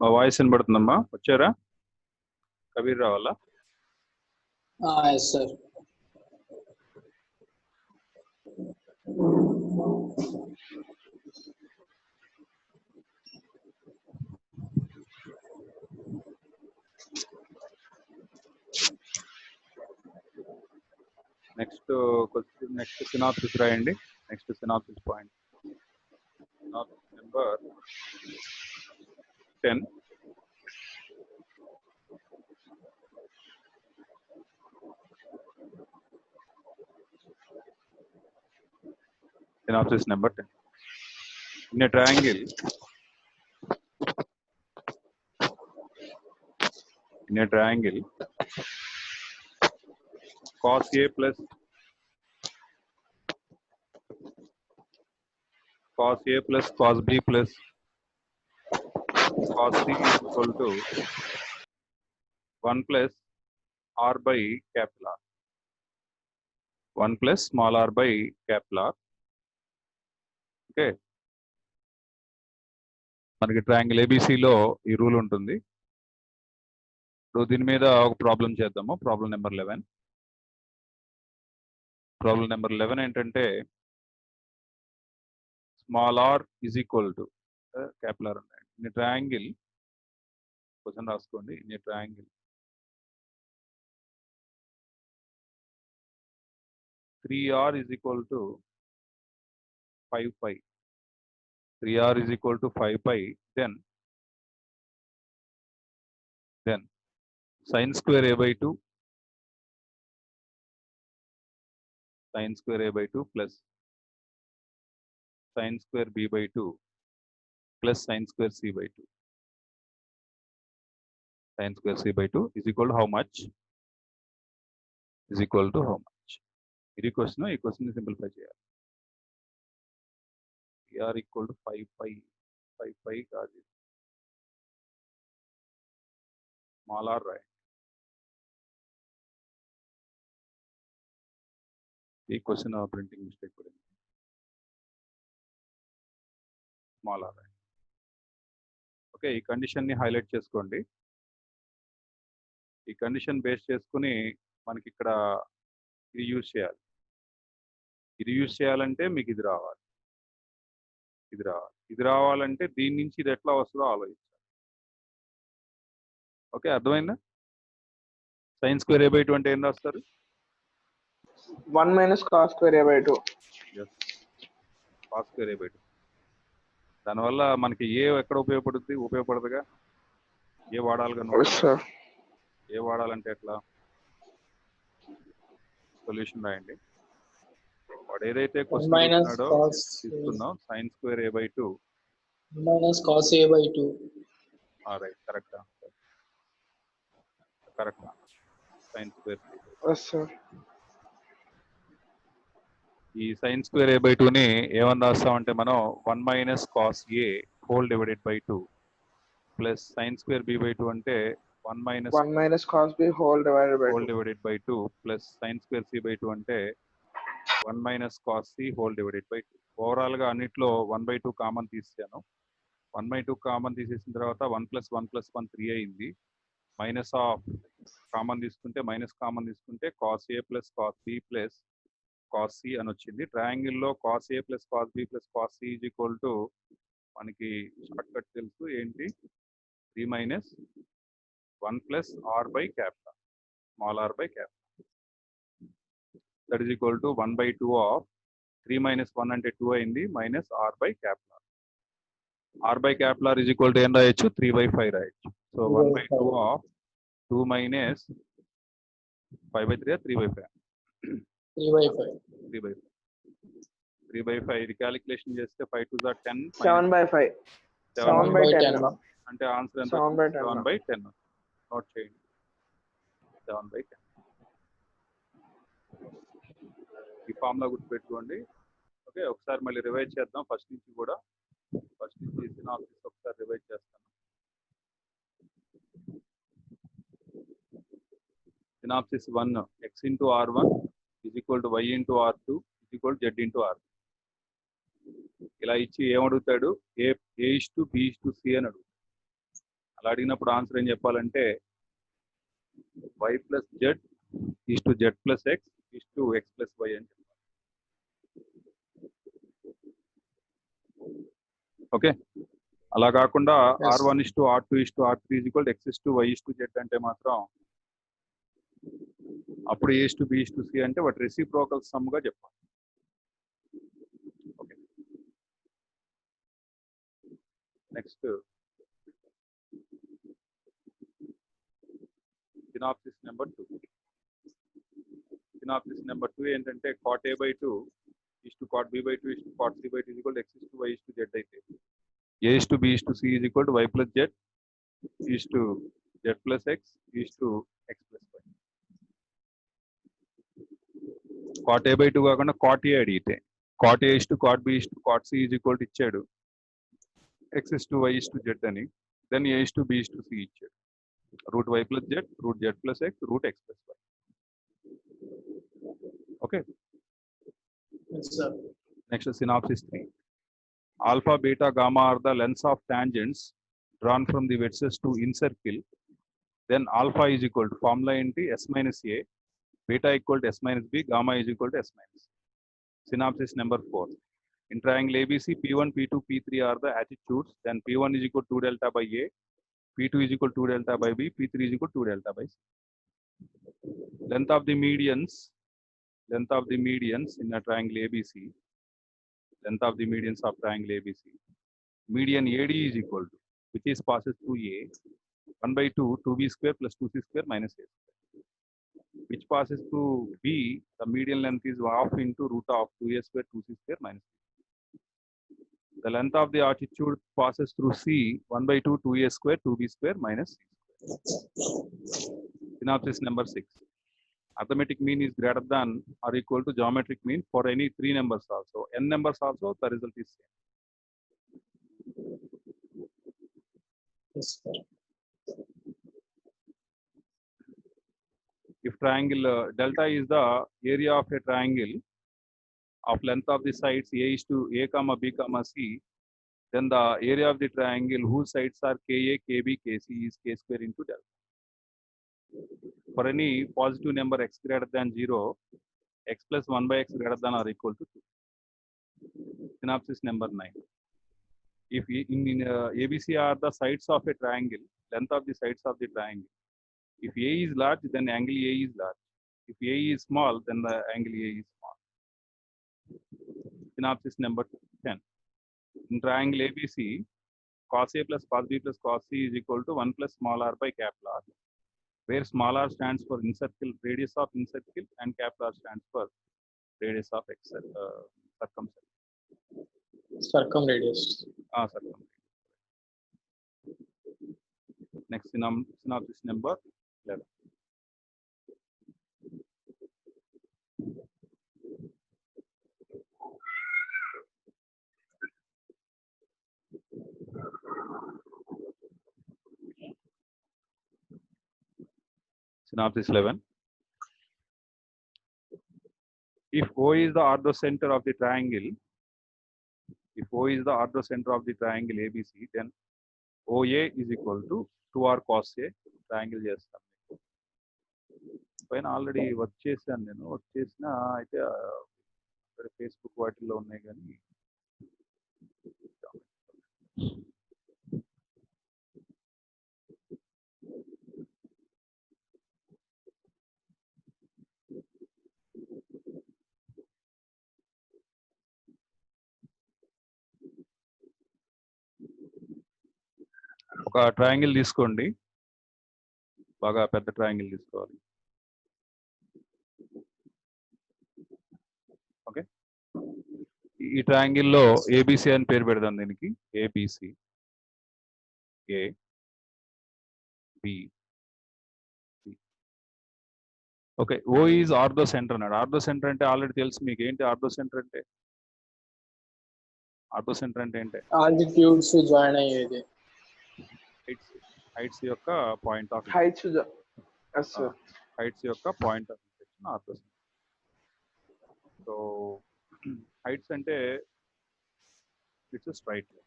మా వాయిస్ వినబడుతుందమ్మా? వచ్చారా? కబీర్ రావాలా? yes sir. నెక్స్ట్ సినాప్సిస్ రాయండి. Next synopsis point number 10. Synopsis number 10. In a triangle, cos A plus cos B plus cos C is equal to 1 plus R by capital R. 1 plus small r by capital R. Okay, మనకి triangle ఏబిసిలో ఈ rule ఉంటుంది. ఇప్పుడు దీని మీద ఒక problem చేద్దాము. Problem number 11. Problem number 11 ఏంటంటే small R is equal to capital R ఉన్నాయి. ఇన్ ట్రయాంగిల్, క్వశ్చన్ రాసుకోండి. In triangle 3r is equal to 5 pi. 3r is equal to 5 pi. Then sin square a by 2 plus sin square b by 2 plus sin square c by 2. Sin square c by 2 is equal to how much? Is equal to how much? ఇది question. ఈ question simplify చేయాలి. r equal to 5 pi కాదు, small r right. ఈ question printing mistake పడింది. Small r right. Okay, ఈ condition ని highlight చేసుకోండి. ఈ కండిషన్ బేస్ చేసుకుని మనకి ఇక్కడ ఇది యూజ్ చేయాలి. ఇది యూజ్ చేయాలంటే మీకు ఇది రావాలి. ఇది రావాలంటే దీని నుంచి ఇది ఎట్లా వస్తుందో ఆలోచించాలి. ఓకే, అర్థమైందా? సైన్ స్క్వేర్ ఏ బై 2 అంటే ఏం రాస్తారు? 1 minus cos square a by 2. Yes. Cos square A by 2. దానివల్ల మనకి ఏ ఎక్కడ ఉపయోగపడుతుందిగా ఏ వాడాలి కనుక ఏ వాడాలంటే ఎట్లా సొల్యూషన్ రాయండి. వాడు ఏదైతే క్వశ్చన్ ఇస్తున్నాడో తీసుకుందాం. Sine square A by 2 minus cos a by 2. Right, correct sine square ఈ సైన్ స్క్వేర్ ఏ బై 2ని ఏమని రాస్తామంటే మనం 1 minus cos A whole divided by 2 plus sine square B by 2 అంటే 1 minus cos b whole divided by 2 plus sine square C by 2 అంటే 1 minus cos C whole divided by 2. Overall గా అన్నిట్లో 1/2 common తీసాను. 1/2 common తీసేసిన తర్వాత 1 + 1 + 1 3 అయింది. Minus of common తీసుకుంటే cos A plus cos B plus cos C అని వచ్చింది. ట్రయాంగిల్లో cos A plus cos B plus cos C is equal to మనకి షార్ట్ కట్ తెలుసు ఏంటి 3 minus 1 plus r by capital small r by capital that is equal to 1/2 of 3 minus 1 అంటే 2 అయింది minus r by capital. R by capital is equal to ఏం రాయొచ్చు 3/5 రాయొచ్చు. So 1/2 of 2 minus 5/3 3/5 3/5 ఇది calculation చేస్తే 5 2 10 7/5 7/10 అంటే ఆన్సర్ ఎంత 7/10 నోట్ చేయండి 7/10 ఈ ఫార్ములా గుర్తుపెట్టుకోండి. ఓకే, ఒకసారి మళ్ళీ రివైజ్ చేద్దాం ఫస్ట్ నుంచి సినాప్సిస్ ఒకసారి రివైజ్ చేస్తాను. Synopsis 1 x into r1 is equal to y into r2 is equal to z into r2. ఇలా ఇచ్చి ఏమడుగుతాడు a/b/c అని అడుగుతాడు. అలా అడిగినప్పుడు ఆన్సర్ ఏం చెప్పాలంటే y plus z is to z plus x is to x plus y అని చెప్పాలి. ఓకే, అలా కాకుండా r1 is to r2 is to r3 is equal to x is to y is to z అంటే మాత్రం అప్పుడు a/b/c అంటే వాటి reciprocal some గా చెప్పాలి. ఓకే, నెక్స్ట్ సినాప్సిస్ నెంబర్ 2 ఏంటంటే cot a by 2 is to cot b by 2 is to cot c by 2 is equal to x is to y is to z అయితే a/b/c is equal to y plus z is to z plus x is to x plus y. cot a by 2 కాకుండా cot a అడిగితే cot a is to cot b is to cot c is equal to ఇచ్చాడు x is to y is to z అని, then a is to b is to c ఇచ్చాడు root y plus z, root z plus x, root x plus y. Okay. Yes, sir. Next synopsis 3. Alpha, beta, gamma are the lengths of tangents drawn from the vertices to incircle. Then alpha is equal to formula into s minus a, beta equal to s minus b, gamma is equal to s minus. Synopsis number 4. In triangle ABC, P1, P2, P3 are the attitudes. Then P1 is equal to 2 delta by A, P2 is equal to 2 delta by B, P3 is equal to 2 delta by C. Length of the medians in a triangle ABC, length of the medians of triangle ABC, median AD is equal to, which is passes through A, 1/2 2b square plus 2c square minus a square, which passes through B, the median length is half into root of 2a square 2c square minus a. The length of the attitude passes through C, 1/2 2a square 2b square minus c square. Synopsis number 6. Arithmetic mean is greater than or equal to geometric mean for any 3 numbers also. N numbers also, the result is same. Yes, sir. If triangle delta is the area of a triangle of length of the sides A is to A comma B comma C, then the area of the triangle whose sides are KA, KB, KC is K square into delta. For any positive number x greater than 0, x plus 1 by x greater than or equal to 2. Synopsis number 9. If in ABC are the sides of a triangle, length of the sides of the triangle. If A is large, then angle A is large. If A is small, then the angle A is small. Synopsis number 10. In triangle ABC, cos A plus cos B plus cos C is equal to 1 plus small r by capital R, where small r stands for incircle, radius of incircle, and capital R stands for radius of circumference. Circumradius. Circumference. Next synopsis number 11. Synopsis 11. If O is the orthocenter of the triangle, ABC, then OA is equal to 2R cos A. Triangle చేస్తాం. పైన already work చేశాను నేను. Work చేసిన అయితే Facebook వాటిల్లో ఉన్నాయి కానీ ఒక ట్రయాంగిల్ తీసుకోండి, బాగా పెద్ద ట్రయాంగిల్ తీసుకోవాలి. ఓకే, ఈ ట్రయాంగిల్లో ఏబిసి అని పేరు పెడదాం. దీనికి ABC, A B. Okay, O is orthocentre అన్నాడు. ఆర్థో సెంటర్ అంటే ఆల్రెడీ తెలుసు మీకు. ఏంటి ఆర్థో సెంటర్ అంటే? ఆర్థో సెంటర్ అంటే ఏంటి? ఆల్టిట్యూడ్స్ జాయిన్ అయ్యేది. హైట్స్ యొక్క పాయింట్ ఆఫ్ హైట్స్ యొక్క point of intersection orthocentre. So heights అంటే ఇట్స్ స్ట్రైట్ లైన్.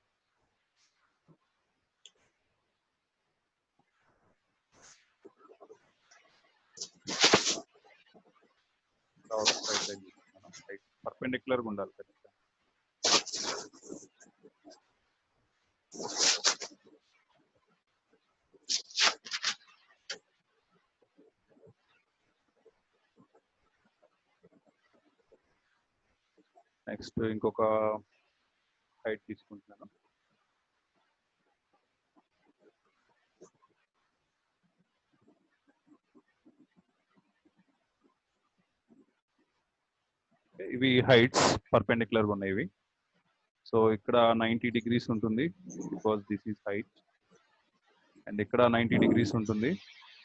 పర్పెండిక్యులర్ గా ఉండాలి ఖచ్చితంగా. నెక్స్ట్ ఇంకొక హైట్ తీసుకుంటున్నాను. ఇవి హైట్స్ పర్పెండిక్యులర్ గా ఉన్నాయి ఇవి. సో ఇక్కడ 90 degrees ఉంటుంది, because this is height. And ఇక్కడ 90 degrees ఉంటుంది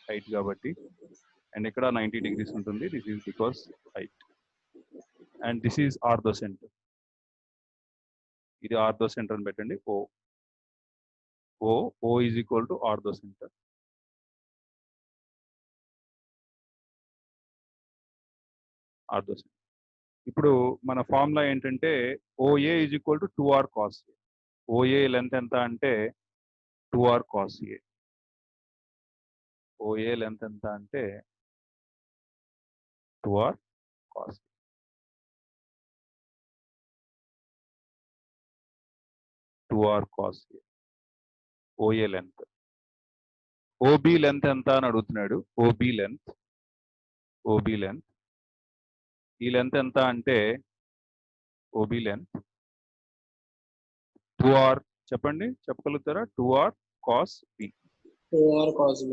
హైట్ కాబట్టి. అండ్ ఇక్కడ 90 degrees ఉంటుంది, this is because height. And this is orthocentre. ఇది ఆర్థో సెంటర్ అని పెట్టండి. O is equal to orthocentre. Orthocentre. ఇప్పుడు మన ఫార్ములా ఏంటంటే OA is equal to 2R cos A. OA length ఎంత అంటే 2R cos A. OA length ఎంత అంటే 2R cos A. OA length. OB length ఎంత అని అడుగుతున్నాడు. ఓబి లెంత్ ఈ లెంత్ ఎంత అంటే ఓబి లెంత్ 2R. చెప్పండి, చెప్పగలుగుతారా? 2R cos B. 2R cos B.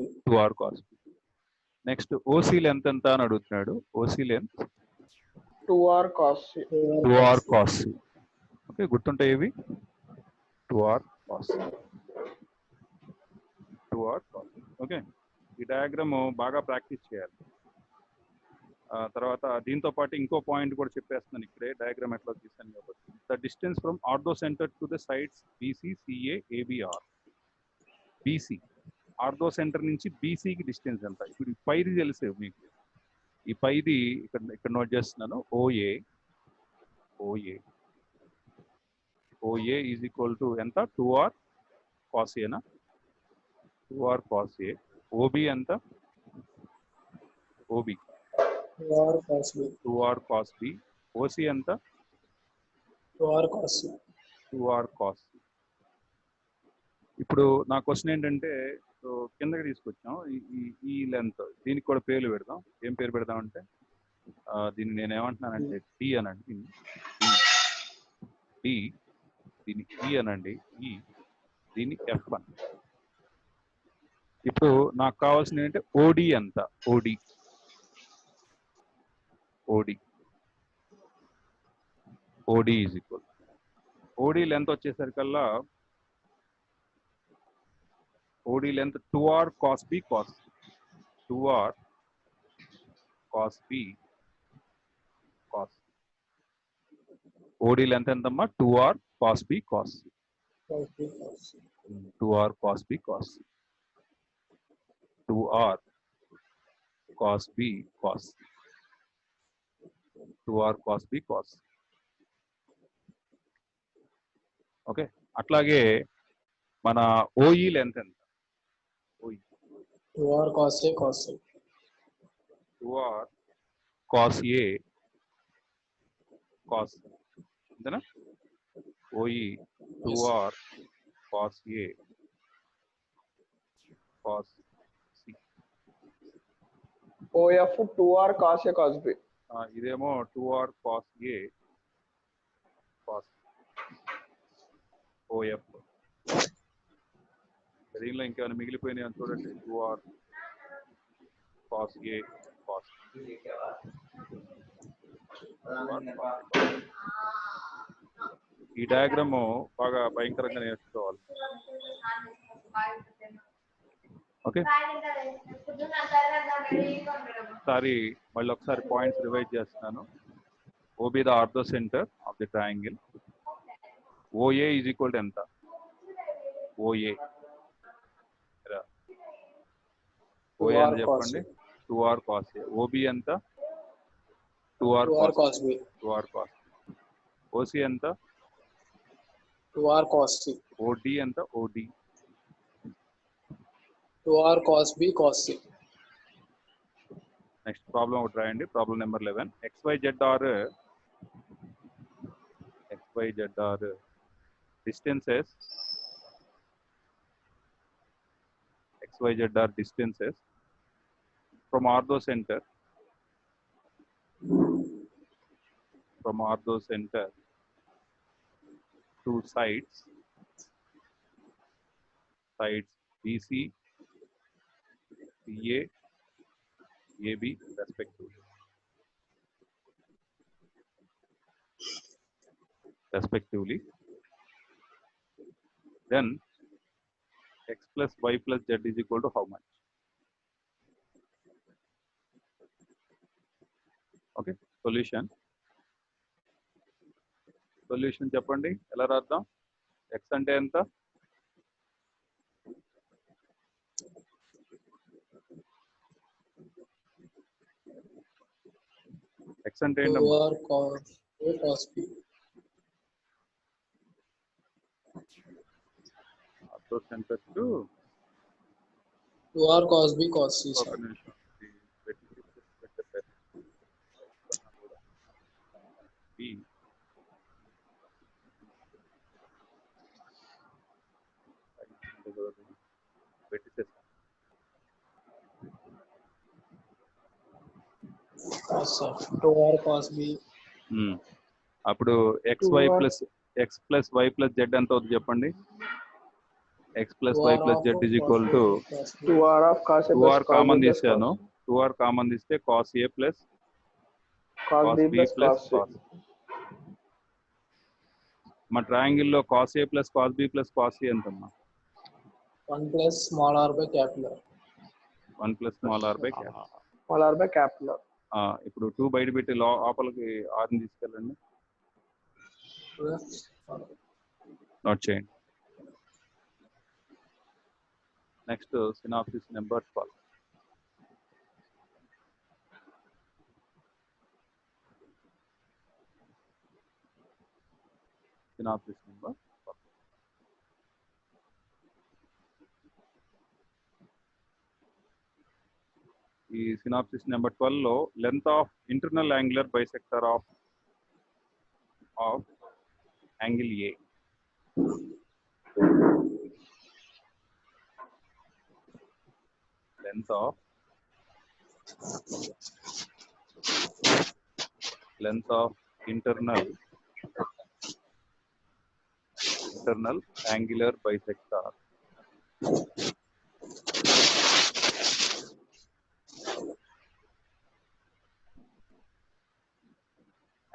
Next OC length ఎంత అని అడుగుతున్నాడు. OC length 2R cos C. Okay, గుర్తుంటాయి ఇవి. 2R cos. ఓకే, ఈ డయాగ్రామ్ బాగా ప్రాక్టీస్ చేయాలి. తర్వాత దీంతో పాటు ఇంకో పాయింట్ కూడా చెప్పేస్తున్నాను ఇక్కడే. డయాగ్రామ్ ఎట్లా తీసాను కాబట్టి. The distance from ortho centre to the sides BC, CA, ABR. BC ortho centre నుంచి BCకి డిస్టెన్స్ ఎంత? ఇప్పుడు ఈ పైది తెలుసు మీకు. ఈ పైది ఇక్కడ నోట్ చేస్తున్నాను. ఓఏ ఈజ్ ఈక్వల్ టు ఎంత? 2R cos A నా? 2R cos A. ఓబి ఎంత? OB 2R cos B. OC ఎంత? 2R cos C. ఇప్పుడు నా క్వశ్చన్ ఏంటంటే, కిందకి తీసుకొచ్చాం ఈ లెంత్. దీనికి కూడా పేర్లు పెడదాం. ఏం పేరు పెడదాం అంటే, దీన్ని నేను ఏమంటున్నానంటే డి అనండి. డి దీన్ని ఈ అనండి, ఈ దీన్ని ఎఫ్ అని. ఇప్పుడు నాకు కావాల్సింది ఏంటంటే ఓడి ఎంత, OD OD OD is equal, OD length వచ్చేసరికల్లా OD length 2r cos b cos 2r cos b cos. OD length ఎంతమ్మా? 2r cos b cos. 2r cos b cos 2r cos b cos 2r cos b cos. Okay, అట్లాగే మన OE length ఎంత? OE 2r cos a cos c. 2r cos a cos, అంతేనా? OE 2r cos a cos c. OF 2R cos A cos B. ఇదేమో 2r cos a cos OF. దీనిలో ఇంకేమైనా మిగిలిపోయినాయి అని చూడండి. 2r cos a cos. ఈ diagram బాగా భయంకరంగా నేర్చుకోవాలి. ఓకే, ఒకసారి మళ్ళీ ఒకసారి పాయింట్స్ రివైజ్ చేస్తున్నాను. OB the ortho centre of the triangle. OA is equal to ఎంత? OA OA అని చెప్పండి, 2r cos a. OB ఎంత? 2r cos b. 2r cos. OC ఎంత? 2r cos c. OD ఎంత? OD 2r cos b cos c. Next problem ఒకటి రాయండి. Problem number 11. XYZ are distances. XYZ are distances from ortho center to sides BC, CA, AB respectively. Then x plus y plus z is equal to how much? Okay, solution చెప్పండి, ఎలా రాద్దాం? x అంటే ఎంత? x అంటే ఏంటమ్మా? 2r cos a cos b. Ortho centre to 2r cos b cos c. ఒక నిమిషం. Two cos b. అప్పుడు x plus y plus z ఎంత అవుతుంది చెప్పండి? x plus y plus z is equal to 2r of cos A 2r common తీసాను. 2r common తీస్తే cos a plus cos b plus cos c. మా triangle లో cos a plus cos b plus cos c ఎంతమ్మా? 1 plus small r by capital R. 1 plus small r by capital R. Small r by capital R. ఇప్పుడు 2 బయట పెట్టి లోపలికి r ని తీసుకెళ్ళండి. Note చేయండి. Next synopsis number 12. Synopsis number 12. ఈ synopsis number 12 లో length of internal angular bisector of angle A. length of internal internal angular bisector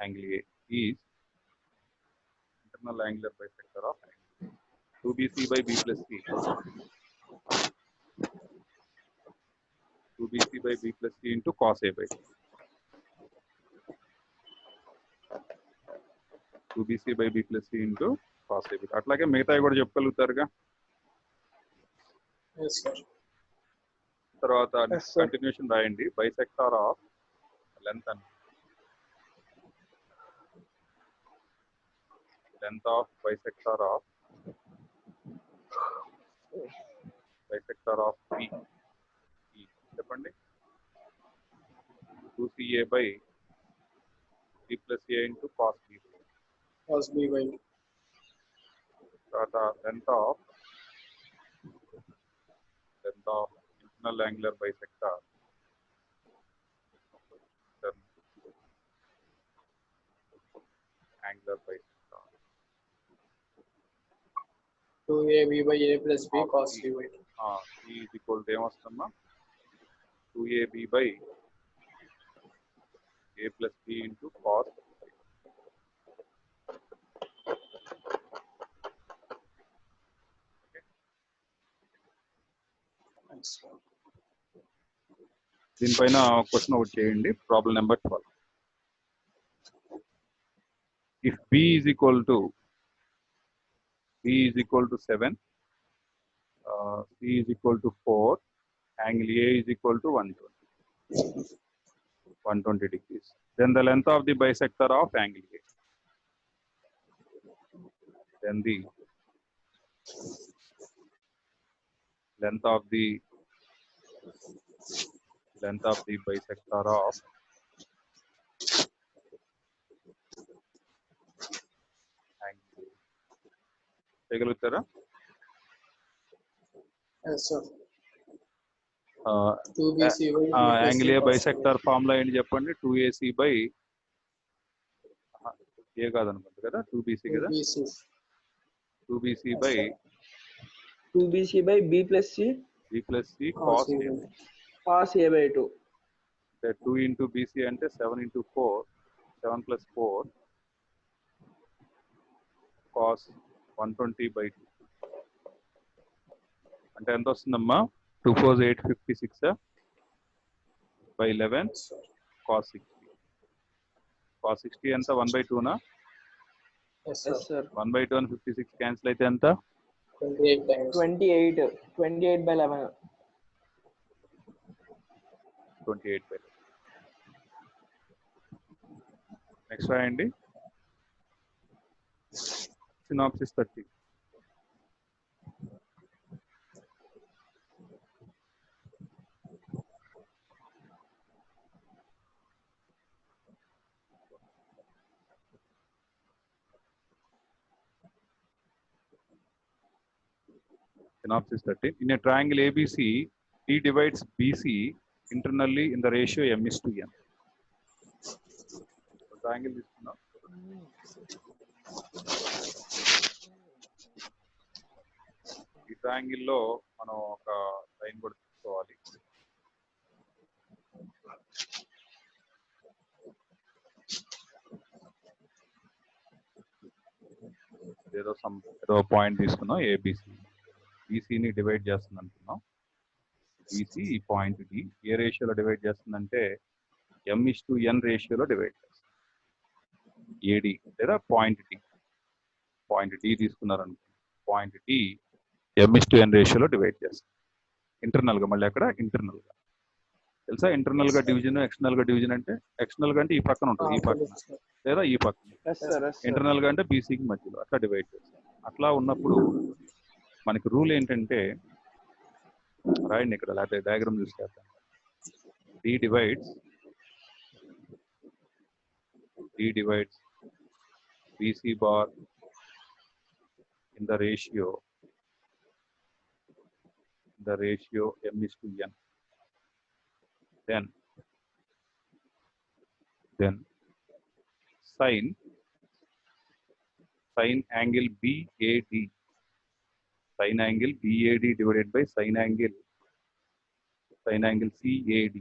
angle A is internal angular bisector of angle 2bc by b plus c. 2bc by b plus c into cos a by 2bc by b plus c into cos a by. అట్లాగే మిగతావి కూడా చెప్పగలుగుతారుగా. Yes, sir. తర్వాత Yes, sir. Continuation రాయండి. Bisector of length and length of bisector of B చెప్పండి. 2ca by b plus a into cos b. Cos B by తర్వాత length of internal angular bisector angular bisector 2AB by A plus B cos B by 2. c is equal to ఏమొస్తుందమ్మా 2ab by a plus b into cos. Thanks, sir. దీనిపైన question ఒకటి చేయండి. Problem number 12. If b is equal to 7, c is equal to 4, angle A is equal to 120 degrees. Then the length of the bisector of angle A. Then the length of the bisector of angle A. చేయగలుగుతారా? Yes, sir. 2BC by B plus angle C A cos B by bisector formula ఏంటి చెప్పండి. 2ac by ఏ కాదనుకుంటా కదా 2bc కదా 2BC 2bc by 2bc by b plus c b plus c cos cos A a. by cos a by 2. 2 into bc అంటే 7 into 4 7 plus 4 cos 120 by 2 అంటే ఎంత వస్తుందమ్మా 2 4 8 56 by 11 Yes, sir. cos 60. cos 60 ఎంత 1 by 2 నా Yes, Yes, sir. sir. 1 by 2 and 56 cancel అయితే ఎంత 28 times. 28 by 11. 28 by 11. Next రాయండి. Synopsis 30. Synopsis 13. In a triangle ABC, D divides BC internally in the ratio m is to n. Triangle తీసుకున్నాం. ఈ triangle లో మనం ఒక line కూడా తీసుకోవాలి. ఏదో పాయింట్ తీసుకున్నాం ఏబిసి. బీసీని డివైడ్ చేస్తుంది అనుకున్నాం. బీసీ ఈ పాయింట్ డి ఏ రేషియోలో డివైడ్ చేస్తుందంటే m/n రేషియోలో డివైడ్ చేస్తుంది. ఏడి లేదా పాయింట్ డి తీసుకున్నారనుకో పాయింట్ డి m/n రేషియోలో డివైడ్ చేస్తుంది. ఇంటర్నల్ గా మళ్ళీ అక్కడ ఇంటర్నల్ గా తెలుసా. ఇంటర్నల్ గా డివిజన్ ఎక్స్టర్నల్ గా డివిజన్ అంటే ఎక్స్టర్నల్ గా అంటే ఈ పక్కన ఉంటుంది ఈ పక్కన లేదా ఈ పక్కన. Yes, sir. Yes, sir. Internal గా అంటే బీసీకి మధ్యలో అట్లా డివైడ్ చేస్తాం. అట్లా ఉన్నప్పుడు మనకి రూల్ ఏంటంటే రాయండి ఇక్కడ లేకపోతే డయాగ్రామ్ చూసి చేద్దాం. D divides BC bar in the ratio m/n. Then sin sine angle BAD. Sine angle BAD divided by sine angle CAD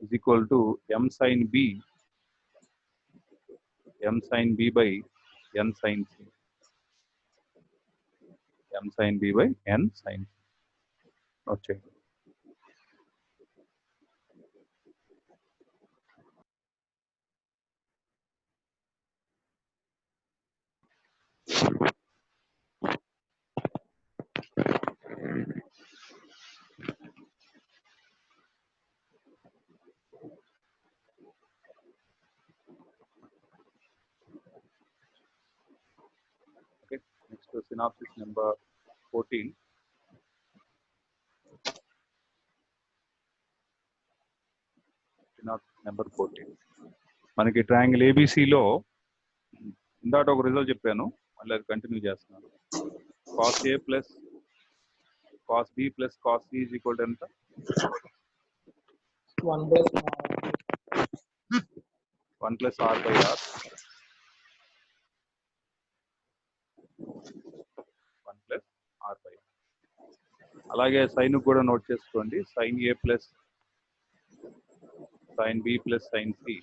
is equal to m sin B by n sin C. M sin B by n sin C. Okay. Next to synopsis number 14. Synopsis number 14. మనకి triangle ఏబిసిలో ఇందాక ఒక result చెప్పాను, మళ్ళీ అది continue చేస్తున్నాను. Cos A plus cos B plus cos C is equal to ఎంత? 1 plus 1 plus r by r. 1 plus r by r. అలాగే sine కూడా నోట్ చేసుకోండి. Sine A plus sine B plus sine C.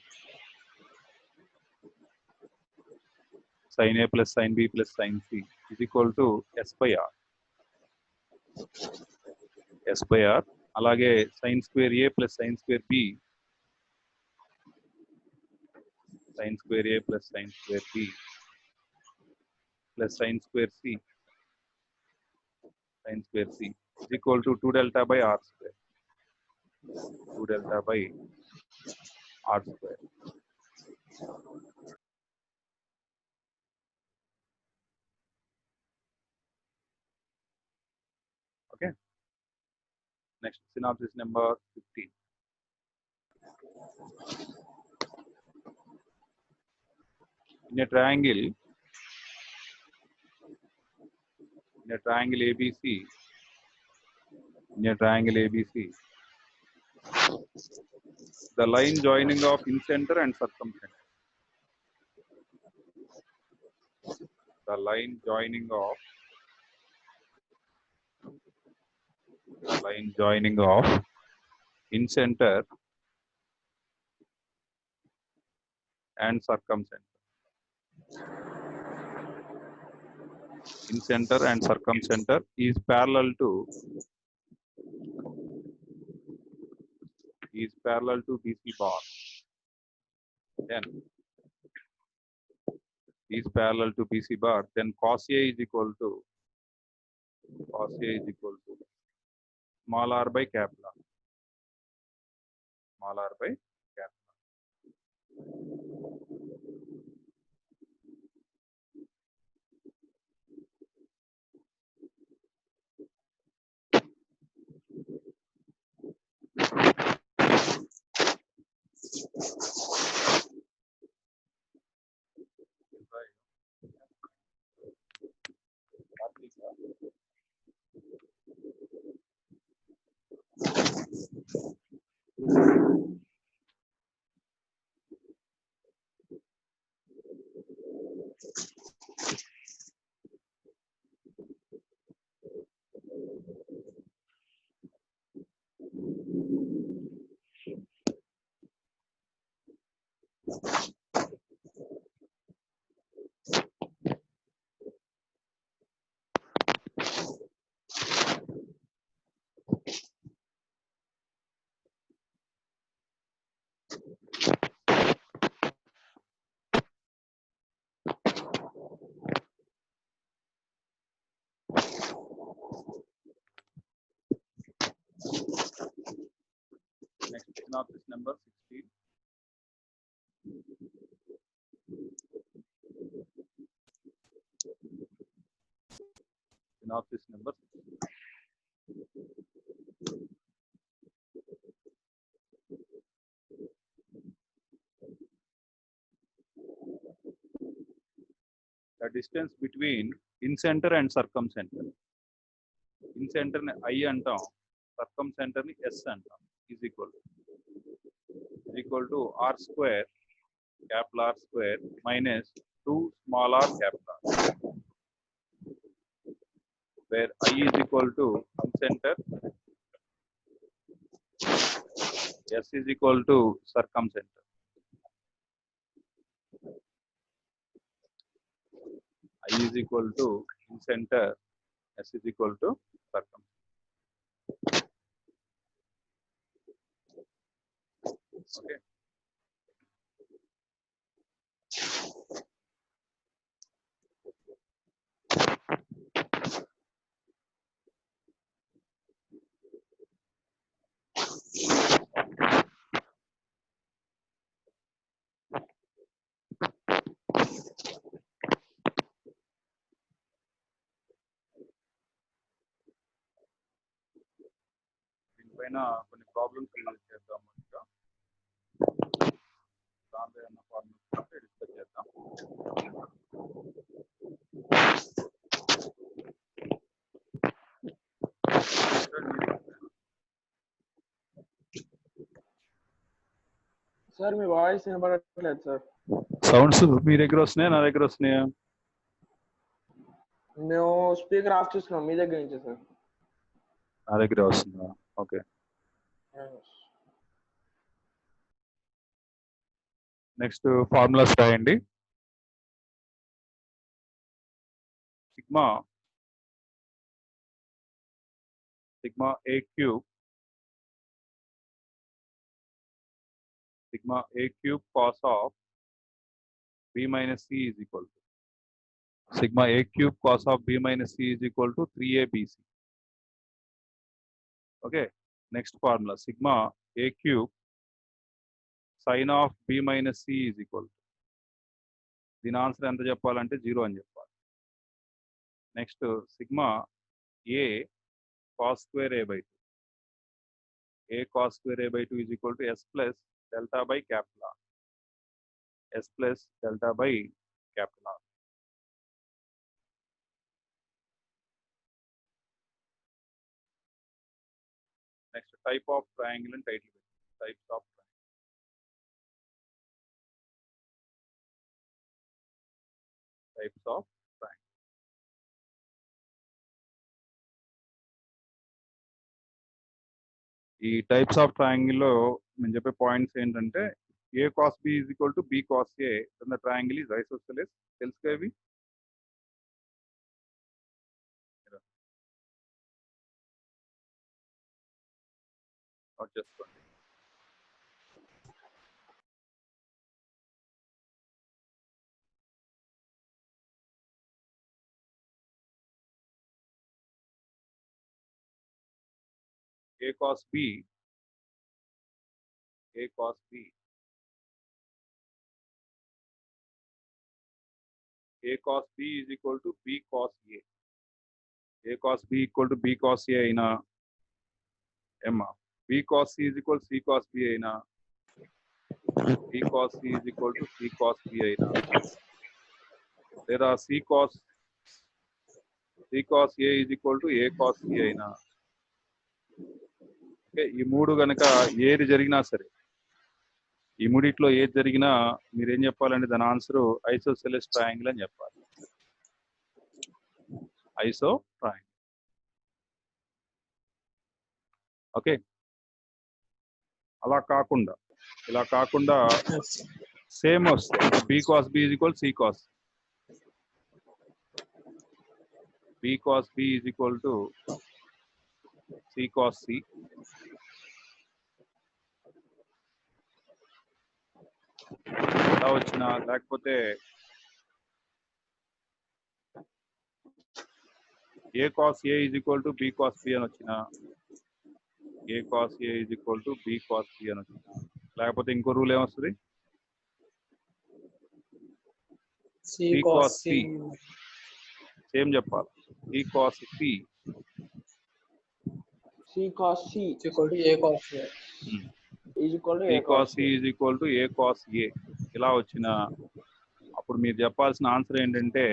Sin A plus sin B plus sin C is equal to S by R. S by R. అలాగే sin square A plus sin square B. Sin square A plus sin square B plus sin square C. Sin square C is equal to 2 delta by R square. 2 delta by R square. Okay. Next synopsis number 15. In a triangle ABC, the line joining of incenter and circumcenter. The line joining of incenter and circumcenter. Incenter and circumcenter is parallel to BC bar. Then is parallel to BC bar. Then cos A is equal to small r by capital R. Small r by capital R. Next synopsis number 16. Synopsis number 16. The distance between incenter and circumcenter. Incenter ni I antam, circumcenter ni S antam, is equal to R square, capital R square minus to small r capital R, where I is equal to center, S is equal to circumcenter. I is equal to center, S is equal to circumcenter. Okay. దీనిపైన కొన్ని problems చేద్దాం. దాంట్లో ఉన్న problems discuss చేద్దాం. Sir మీ voice వినపడట్లేదు sir. Sounds మీ దగ్గర వస్తున్నాయా, నా దగ్గర వస్తున్నాయా? మేము స్పీకర్ ఆఫ్ చేస్తున్నాం మీ దగ్గర నుంచి సార్. నా దగ్గర వస్తుందా? ఓకే. నెక్స్ట్ ఫార్ములాస్ రాయండి. Sigma A cube cos of b minus c is equal to sigma a cube cos of b minus c is equal to 3abc. Okay. Next formula, sigma a cube sin of b minus c is equal to, దీని answer ఎంత చెప్పాలంటే 0 అని చెప్పాలి. Next sigma a cos square a by 2, a cos square a by 2 is equal to s plus delta by capital R, s plus delta by capital R. Next, type of triangle and title. Types of triangle. Types of triangle. ఈ types of triangle లో నేను చెప్పే points ఏంటంటే a cos b is equal to b cos a, then the triangle is isosceles. తెలుసుగా ఇవి? Note చేసుకోండి. a cos b a cos b is equal to b cos a. a cos b equal to b cos a అయినా m b cos c is equal to c cos b అయినా b cos c is equal to c cos b అయినా లేదా c cos a is equal to a cos c అయినా, okay, ఈ మూడు గనక ఏది జరిగినా సరే, ఈ మూడిట్లో ఏది జరిగినా మీరేం చెప్పాలంటే దాని ఆన్సర్ ఐసోసెలెస్ ట్రయాంగిల్ అని చెప్పాలి. Iso triangle. ఓకే. అలా కాకుండా ఇలా కాకుండా సేమ్ వస్తుంది. B cos B is equal C cos, B cos B is equal to C cos C, ఎలా వచ్చినా, లేకపోతే A cos A is equal to B cos B అని వచ్చిన, A cos A is equal to B cos B అని వచ్చిన, లేకపోతే ఇంకో rule ఏమొస్తుంది, సి కాస్ సి, సేమ్ చెప్పాలి, C cos C cos c equal to a cos a. is equal to C a cos cos C is equal to A cos A ఇలా వచ్చిన అప్పుడు మీరు చెప్పాల్సిన ఆన్సర్ ఏంటంటే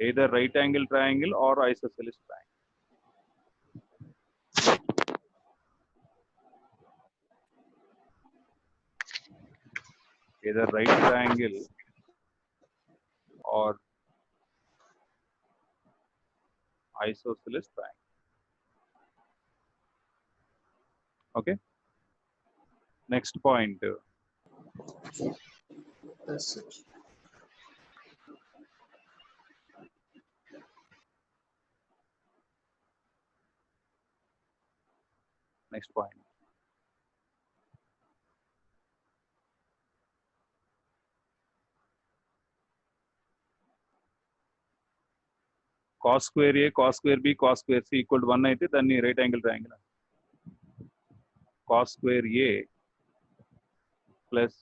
either right angle triangle or isosceles triangle. Either right triangle isosceles triangle. Okay. Next point. Yes, sir. Next point. Cos square A, cos square B, cos square C equal to 1 అయితే దాన్ని right angle triangle. Cos square A plus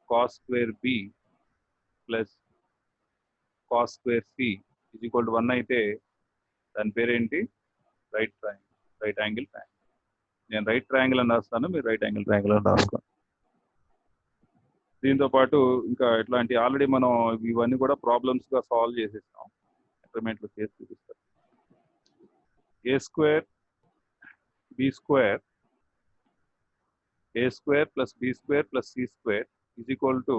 cos square B plus cos square C is equal to 1 అయితే దాని పేరేంటి? Right triangle, right angle triangle. నేను right triangle అని రాస్తాను, మీరు right angle triangle అని రాసుకోండి. దీంతో పాటు ఇంకా ఇట్లాంటి ఆల్రెడీ మనం ఇవన్నీ కూడా ప్రాబ్లమ్స్ గా సాల్వ్ చేసేసాం. ఇంటర్మీడియట్ లో చేసి చూపిస్తాం. A square B square a square plus b square plus c square is equal to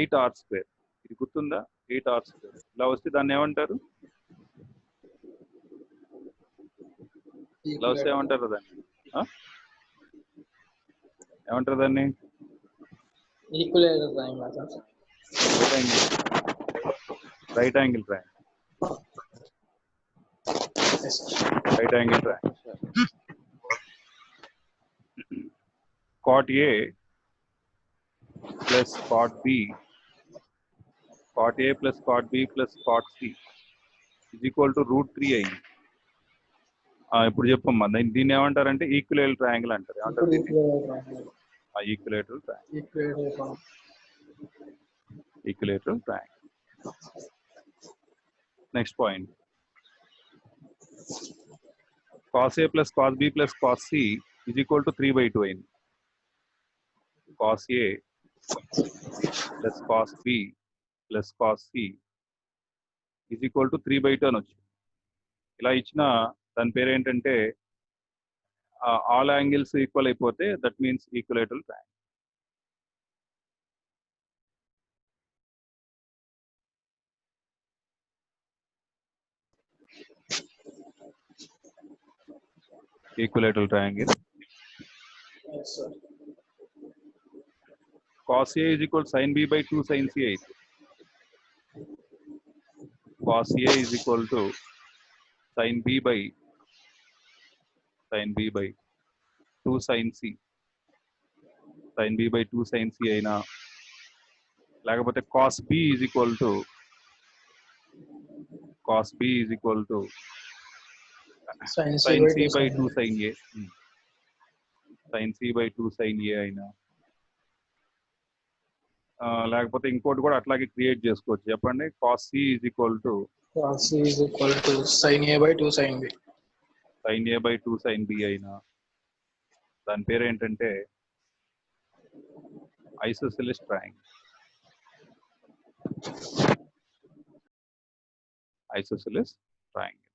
8r square. ఇది గుర్తుందా? 8r square. ఇలా వస్తే దాన్ని ఏమంటారు? ఇలా వస్తే ఏమంటారు దాన్ని? ఏమంటారు దాన్ని? ఈక్వలేటర్ triangle. Right angle triangle. Yes, sir. Right angle triangle. Cot A plus cot B, cot A plus cot B plus cot C is equal to root 3 అయింది. ఇప్పుడు చెప్పమ్మా దీన్ని ఏమంటారంటే ఈక్వలేటరల్ ట్రయాంగిల్ అంటారు. ఏమంటారు? Equilateral triangle. Equilateral triangle. Next point. cos A plus cos B plus cos C is equal to 3/2 అయింది. cos A plus cos B plus cos C is equal to 3/2 అని వచ్చింది. ఇలా ఇచ్చిన దాని పేరు ఏంటంటే ఆల్ యాంగిల్స్ ఈక్వల్ అయిపోతే that means equilateral triangle. Equilateral triangle. Yes, sir. cos A is equal to sin B by 2 sin C అయితే cos A is equal to sin B by 2 sin C. sin B by 2 sin C అయినా లేకపోతే cos B is equal to Sin sin C by 2 sin A. sin C by 2 sin A అయినా లేకపోతే ఇంకోటి కూడా అట్లాగే create చేసుకోవచ్చు. చెప్పండి. cos C is equal to cos C is equal to sin A by 2 sin B. sin A by 2 sin B అయినా దాని పేరు ఏంటంటే isosceles triangle. Isosceles triangle.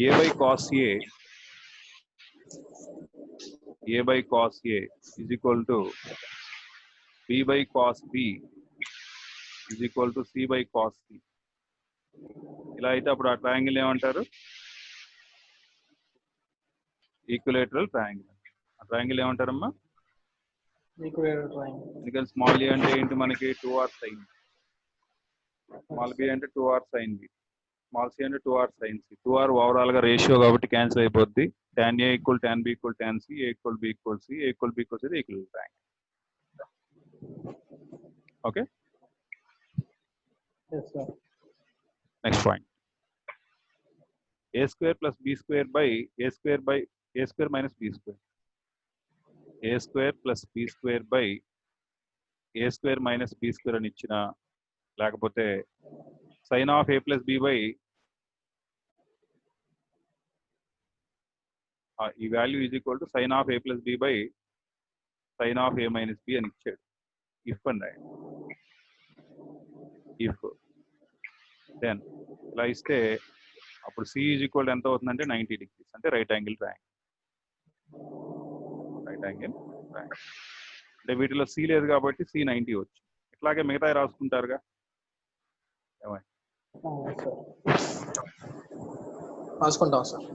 A by cos A is equal to B by cos B is equal to C by cos C. ఇలా అయితే అప్పుడు ఆ triangle ఏమంటారు? Equilateral triangle. ఆ ట్రయాంగిల్ ఏమంటారమ్మా? Equator triangle. ఎందుకంటే స్మాల్ ఏ అంటే ఏంటి మనకి 2r sin, స్మాల్ బి అంటే 2r sin b, small C అంటే 2r sin c. 2r overall గా రేషియో కాబట్టి క్యాన్సిల్ అయిపోద్ది. tan A equal tan B equal tan C, A equal B equal C, A equal B equal C equal triangle. Okay. Yes, sir. Next point. A square plus B square by A square minus B square. A square plus B square by A square minus B square అని ఇచ్చిన లేకపోతే sin of A plus B by ఈ value is equal to sin of A plus B by sin of A minus B అని ఇచ్చాడు. If అని రాయండి. If then ఇలా ఇస్తే అప్పుడు C ఈజ్ ఈక్వల్ ఎంత అవుతుందంటే 90 degrees అంటే right angle triangle. Right angle triangle అంటే వీటిలో C లేదు కాబట్టి C 90 వచ్చు. ఇట్లాగే మిగతా రాసుకుంటారుగా. ఏమై సార్ రాసుకుంటాం సార్.